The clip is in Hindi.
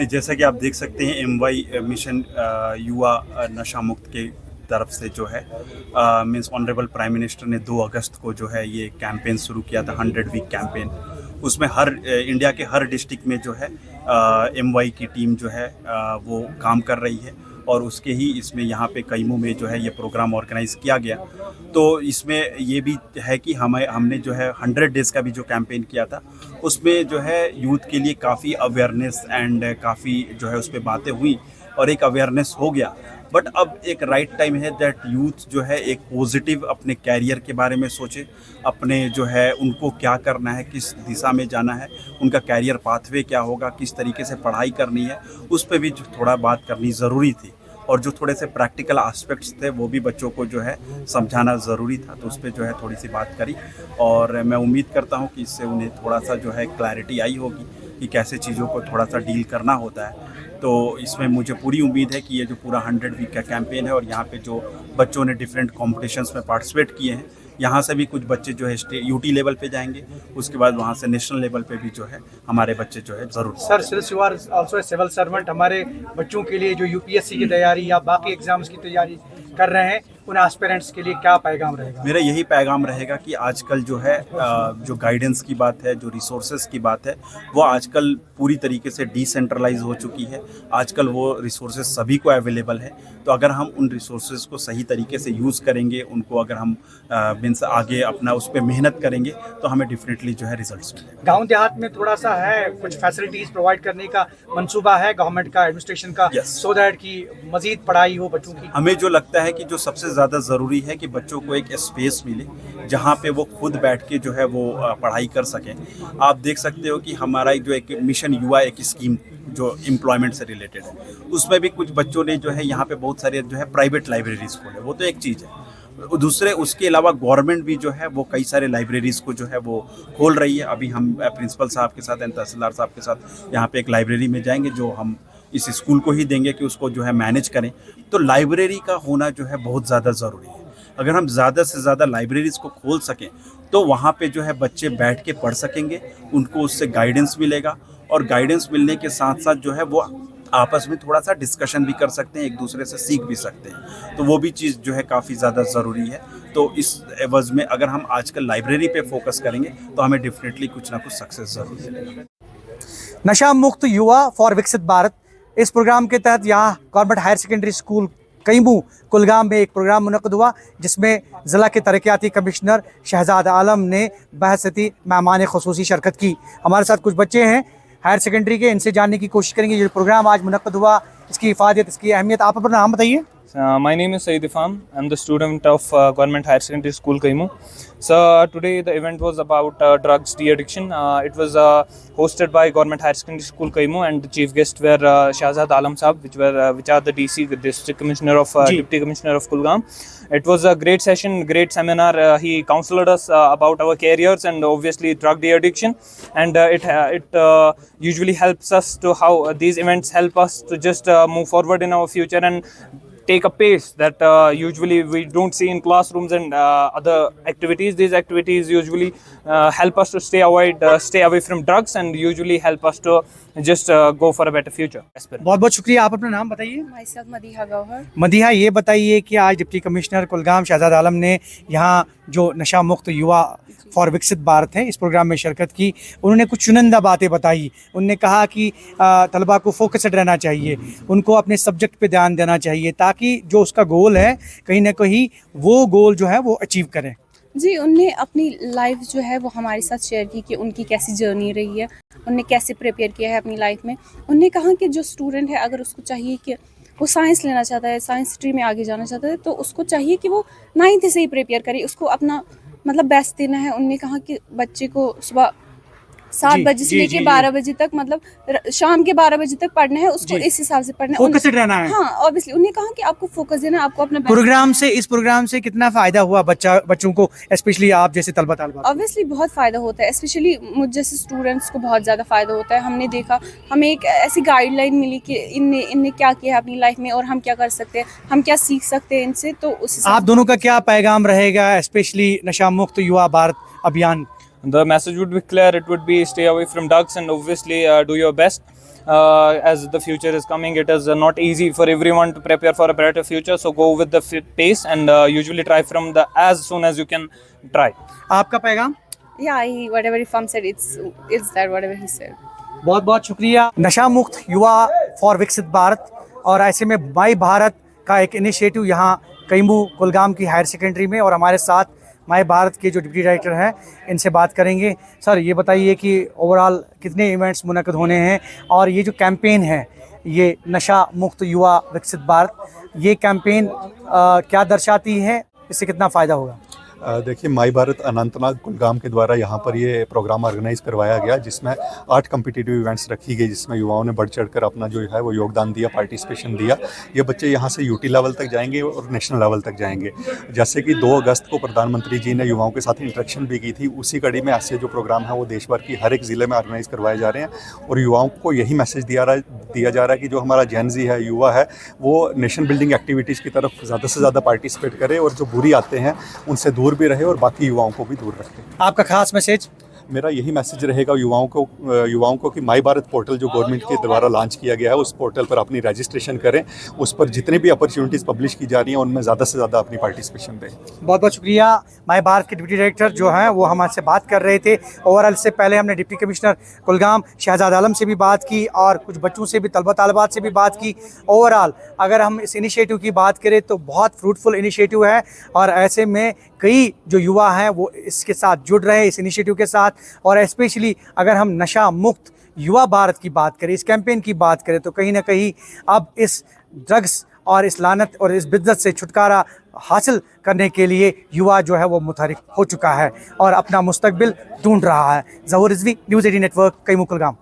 जैसा कि आप देख सकते हैं MY मिशन युवा नशा मुक्त के तरफ से जो है मीन्स ऑनरेबल प्राइम मिनिस्टर ने 2 अगस्त को जो है ये कैंपेन शुरू किया था 100 वीक कैंपेन। उसमें हर इंडिया के हर डिस्ट्रिक्ट में जो है MY की टीम जो है वो काम कर रही है और उसके ही इसमें यहाँ पे कईमों में जो है ये प्रोग्राम ऑर्गेनाइज़ किया गया। तो इसमें ये भी है कि हमने जो है 100 डेज़ का भी जो कैंपेन किया था उसमें जो है यूथ के लिए काफ़ी अवेयरनेस एंड काफ़ी जो है उस पर बातें हुई और एक अवेयरनेस हो गया। बट अब एक राइट टाइम है दैट यूथ जो है एक पॉजिटिव अपने कैरियर के बारे में सोचे, अपने जो है उनको क्या करना है, किस दिशा में जाना है, उनका कैरियर पाथवे क्या होगा, किस तरीके से पढ़ाई करनी है, उस पर भी थोड़ा बात करनी ज़रूरी थी। और जो थोड़े से प्रैक्टिकल एस्पेक्ट्स थे वो भी बच्चों को जो है समझाना ज़रूरी था, तो उस पर जो है थोड़ी सी बात करी और मैं उम्मीद करता हूँ कि इससे उन्हें थोड़ा सा जो है क्लैरिटी आई होगी कि कैसे चीज़ों को थोड़ा सा डील करना होता है। तो इसमें मुझे पूरी उम्मीद है कि ये जो पूरा 100 वीक का कैंपेन है और यहाँ पे जो बच्चों ने डिफरेंट कॉम्पिटिशन्स में पार्टिसिपेट किए हैं, यहाँ से भी कुछ बच्चे जो है UT लेवल पे जाएंगे, उसके बाद वहाँ से नेशनल लेवल पे भी जो है हमारे बच्चे जो है ज़रूर। Sir, since you are also a civil servant, हमारे बच्चों के लिए जो UPSC की तैयारी या बाकी एग्जाम्स की तैयारी कर रहे हैं उन एस्पिरेंट्स के लिए क्या पैगाम रहेगा? मेरा यही पैगाम रहेगा कि आजकल जो है जो गाइडेंस की बात है, जो रिसोर्सेज की बात है, वो आजकल पूरी तरीके से डिसेंट्रलाइज हो चुकी है। आजकल वो रिसोर्सेज सभी को अवेलेबल है, तो अगर हम उन रिसोर्सेज को सही तरीके से यूज़ करेंगे, उनको अगर हम मीन्स आगे अपना उस पर मेहनत करेंगे तो हमें डेफिनेटली जो है रिजल्ट्स मिलेंगे। गाँव देहात में थोड़ा सा है, कुछ फैसिलिटीज़ प्रोवाइड करने का मंसूबा है गवर्नमेंट का, एडमिनिस्ट्रेशन का, सो दैट कि मजीद पढ़ाई हो बच्चों की? हमें जो लगता है कि जो सबसे ज़्यादा ज़रूरी है कि बच्चों को एक स्पेस मिले जहाँ पे वो खुद बैठ के जो है वो पढ़ाई कर सकें। आप देख सकते हो कि हमारा जो एक मिशन युवा एक स्कीम जो एम्प्लॉयमेंट से रिलेटेड है, उसमें भी कुछ बच्चों ने जो है यहाँ पे बहुत सारे जो है प्राइवेट लाइब्रेरीज़ खोले, वो तो एक चीज़ है। दूसरे उसके अलावा गवर्नमेंट भी जो है वो कई सारे लाइब्रेरीज़ को जो है वो खोल रही है। अभी हम प्रिंसिपल साहब के साथ एंड तहसीलदार साहब के साथ यहाँ पे एक लाइब्रेरी में जाएंगे जो हम इस स्कूल को ही देंगे कि उसको जो है मैनेज करें। तो लाइब्रेरी का होना जो है बहुत ज़्यादा ज़रूरी है। अगर हम ज़्यादा से ज़्यादा लाइब्रेरीज़ को खोल सकें तो वहाँ पे जो है बच्चे बैठ के पढ़ सकेंगे, उनको उससे गाइडेंस मिलेगा और गाइडेंस मिलने के साथ साथ जो है वो आपस में थोड़ा सा डिस्कशन भी कर सकते हैं, एक दूसरे से सीख भी सकते हैं। तो वो भी चीज़ जो है काफ़ी ज़्यादा ज़रूरी है। तो इस एवज़ में अगर हम आजकल लाइब्रेरी पे फोकस करेंगे तो हमें डेफिनेटली कुछ ना कुछ सक्सेस ज़रूर मिलेगा। नशा मुक्त युवा फॉर विकसित भारत, इस प्रोग्राम के तहत यहाँ government higher secondary school Kaimoh Kulgam में एक प्रोग्राम मुनक़द हुआ जिसमें ज़िला के तरक्याती कमिश्नर शहजाद आलम ने बहसती मेहमान ख़ुसूसी शिरकत की। हमारे साथ कुछ बच्चे हैं हायर सेकेंडरी के, इनसे जानने की कोशिश करेंगे ये प्रोग्राम आज मुनक़द हुआ, इसकी इफ़ादत, इसकी अहमियत। आप अपना नाम बताइए। My name is Saeed Ifam. I'm the student of Government Higher Secondary School, Kaimu. So today the event was about drugs de-addiction. It was hosted by Government Higher Secondary School, Kaimu, and the chief guest were Shahzad Alam Sahab, which are the DC, the District Commissioner of Deputy Commissioner of Kulgam. It was a great session, great seminar. He counseled us about our careers and obviously drug de-addiction, and it usually helps us to how these events help us to just move forward in our future and take a pace that usually we don't see in classrooms and other activities. These activities usually help us to stay away from drugs and usually help us to just go for a better future. बहुत बहुत शुक्रिया। आप अपना नाम बताइए। myself मदीहा गौहर। मदीहा, ये बताइए कि आज डिप्टी कमिश्नर कुलगाम शहजाद आलम ने यहाँ जो नशा मुक्त युवा फॉर विकसित भारत है इस प्रोग्राम में शिरकत की। उन्होंने कुछ चुनिंदा बातें बताई। उन्होंने कहा कि तलबा को फोकस्ड रहना चाहिए, उनको अपने सब्जेक्ट पे ध्यान देना चाहिए ताकि जो उसका गोल है कहीं ना कहीं वो गोल जो है वो अचीव करें। जी, उनने अपनी लाइफ जो है वो हमारे साथ शेयर की कि उनकी कैसी जर्नी रही है, उनने कैसे प्रिपेयर किया है अपनी लाइफ में। उनने कहा कि जो स्टूडेंट है अगर उसको चाहिए कि वो साइंस लेना चाहता है, साइंस स्ट्रीम में आगे जाना चाहता है, तो उसको चाहिए कि वो 9th से ही प्रिपेयर करे, उसको अपना मतलब बेस्ट देना है। उनने कहा कि बच्चे को सुबह 7 बजे से लेके 12 बजे तक, मतलब शाम के 12 बजे तक पढ़ना है, उसको इस हिसाब से पढ़ना है, फोकस्ड रहना है। हाँ, ऑब्वियसली उन्होंने कहा कि आपको फोकस देना है, आपको अपना इस प्रोग्राम से कितना फायदा हुआ बच्चों को, स्पेशली आप जैसे तलबा? ऑब्वियसली बहुत फ़ायदा होता है, स्पेशली मुझ जैसे स्टूडेंट्स को बहुत ज़्यादा फ़ायदा होता है। हमने देखा, हमें एक ऐसी गाइडलाइन मिली कि इनने क्या किया है अपनी लाइफ में और हम क्या कर सकते हैं, हम क्या सीख सकते हैं इनसे। तो उस आप दोनों का क्या पैगाम रहेगा स्पेशली नशा मुक्त युवा भारत अभियान? The message would be clear. It would be stay away from drugs and obviously do your best. as the future is coming. It is not easy for everyone to prepare for a better future. So go with the pace and usually try from the as soon as you can try. आपका पैगाम? Yeah, whatever Ifam said, it's that whatever he said. बहुत बहुत शुक्रिया। नशा मुक्त युवा फॉर विकसित भारत, और ऐसे में माई भारत का एक इनिशिएटिव यहाँ कईमू कुलगाम की हायर सेकेंडरी में, और हमारे साथ माई भारत के जो डिप्टी डायरेक्टर हैं इनसे बात करेंगे। सर, ये बताइए कि ओवरऑल कितने इवेंट्स मुनक़द होने हैं, और ये जो कैंपेन है ये नशा मुक्त युवा विकसित भारत, ये कैंपेन क्या दर्शाती है, इससे कितना फ़ायदा होगा? देखिए, माई भारत अनंतनाग कुलगाम के द्वारा यहाँ पर ये प्रोग्राम ऑर्गेनाइज करवाया गया, जिसमें 8 कम्पिटिटिव इवेंट्स रखी गई, जिसमें युवाओं ने बढ़ चढ़कर अपना जो है वो योगदान दिया, पार्टिसिपेशन दिया। ये बच्चे यहाँ से यूटी लेवल तक जाएंगे और नेशनल लेवल तक जाएंगे। जैसे कि 2 अगस्त को प्रधानमंत्री जी ने युवाओं के साथ इंटरेक्शन भी की थी, उसी कड़ी में ऐसे जो प्रोग्राम है वो देश भर की हर एक ज़िले में ऑर्गेनाइज करवाए जा रहे हैं। और युवाओं को यही मैसेज दिया जा रहा है कि जो हमारा जेन ज़ी है, युवा है, वो नेशन बिल्डिंग एक्टिविटीज़ की तरफ ज़्यादा से ज़्यादा पार्टिसिपेट करे, और जो बुरी आते हैं उनसे दूर भी रहे और बाकी युवाओं को भी दूर रखें। आपका खास मैसेज? मेरा यही मैसेज रहेगा युवाओं को कि माई भारत पोर्टल जो गवर्नमेंट के द्वारा लॉन्च किया गया है, उस पोर्टल पर अपनी रजिस्ट्रेशन करें। उस पर जितने भी अपॉर्चुनिटीज़ पब्लिश की जा रही हैं उनमें ज़्यादा से ज़्यादा अपनी पार्टिसिपेशन दें। बहुत बहुत शुक्रिया। माई भारत के डिप्टी डायरेक्टर जो हैं वो हमारे बात कर रहे थे। ओवरऑल से पहले हमने डिप्टी कमिश्नर कुलगाम शहजाद आलम से भी बात की, और कुछ बच्चों से भी, तलबा तालबात से भी बात की। ओवरऑल अगर हम इस इनिशिएटिव की बात करें तो बहुत फ्रूटफुल इनिशिएटिव है, और ऐसे में कई जो युवा हैं वो इसके साथ जुड़ रहे हैं, इस इनिशिएटिव के साथ। और स्पेशली अगर हम नशा मुक्त युवा भारत की बात करें, इस कैंपेन की बात करें, तो कहीं ना कहीं अब इस ड्रग्स और इस लानत और इस बिद्दत से छुटकारा हासिल करने के लिए युवा जो है वो मुतहरिक हो चुका है और अपना मुस्तकबिल ढूंढ रहा है। ज़हूर रिजवी, न्यूज़ 18 नेटवर्क, कईमू कुलगाम।